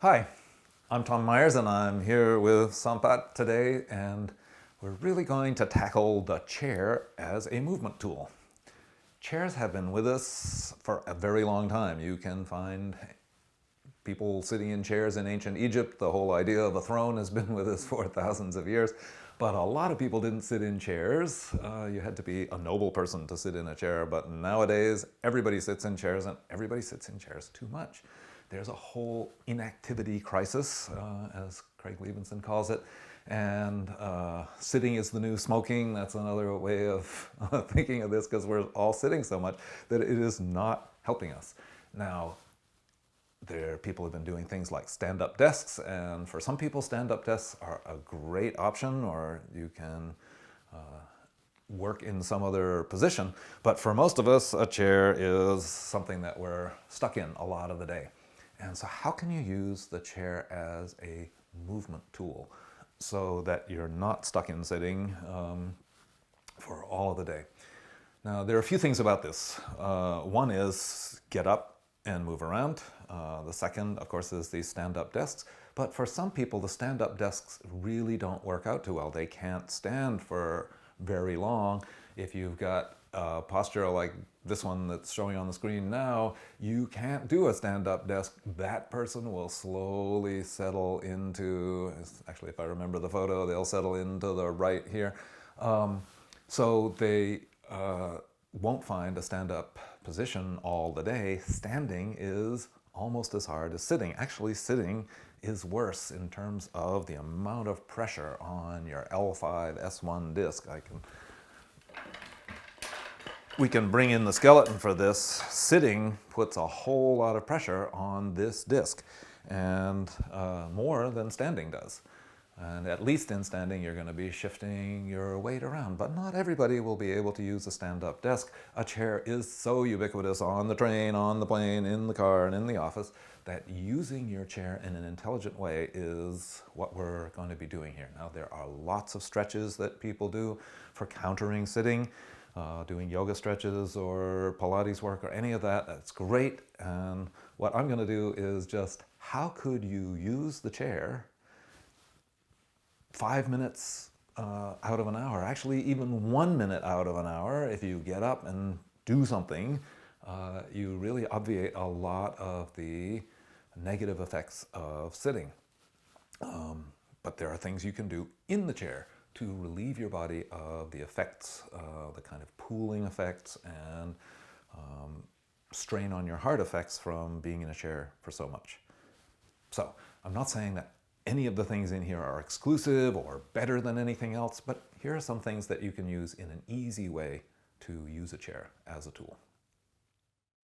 Hi, I'm Tom Myers and I'm here with Sampat today, and we're really going to tackle the chair as a movement tool. Chairs have been with us for a very long time. You can find people sitting in chairs in ancient Egypt. The whole idea of a throne has been with us for thousands of years. But a lot of people didn't sit in chairs. You had to be a noble person to sit in a chair. But nowadays, everybody sits in chairs, and everybody sits in chairs too much. There's a whole inactivity crisis, as Craig Levinson calls it. And sitting is the new smoking. That's another way of thinking of this, because we're all sitting so much that it is not helping us. Now, people have been doing things like stand-up desks, and for some people stand-up desks are a great option, or you can work in some other position. But for most of us, a chair is something that we're stuck in a lot of the day. And so how can you use the chair as a movement tool so that you're not stuck in sitting for all of the day? Now, there are a few things about this. One is get up and move around. The second, of course, is these stand-up desks. But for some people, the stand-up desks really don't work out too well. They can't stand for very long. If you've got a posture like this one that's showing on the screen now, you can't do a stand-up desk. That person will slowly settle into, actually, if I remember the photo, they'll settle into the right here. So they won't find a stand-up position all the day. Standing is almost as hard as sitting. Actually, sitting is worse in terms of the amount of pressure on your L5, S1 disc. We can bring in the skeleton for this. Sitting puts a whole lot of pressure on this disc, and more than standing does. And at least in standing, you're going to be shifting your weight around. But not everybody will be able to use a stand-up desk. A chair is so ubiquitous on the train, on the plane, in the car, and in the office, that using your chair in an intelligent way is what we're going to be doing here. Now, there are lots of stretches that people do for countering sitting. Doing yoga stretches or Pilates work or any of that, that's great. And what I'm going to do is just, how could you use the chair 5 minutes out of an hour, actually even 1 minute out of an hour. If you get up and do something, you really obviate a lot of the negative effects of sitting. But there are things you can do in the chair to relieve your body of the effects, the kind of pooling effects and strain on your heart effects from being in a chair for so much. So I'm not saying that any of the things in here are exclusive or better than anything else, but here are some things that you can use in an easy way to use a chair as a tool.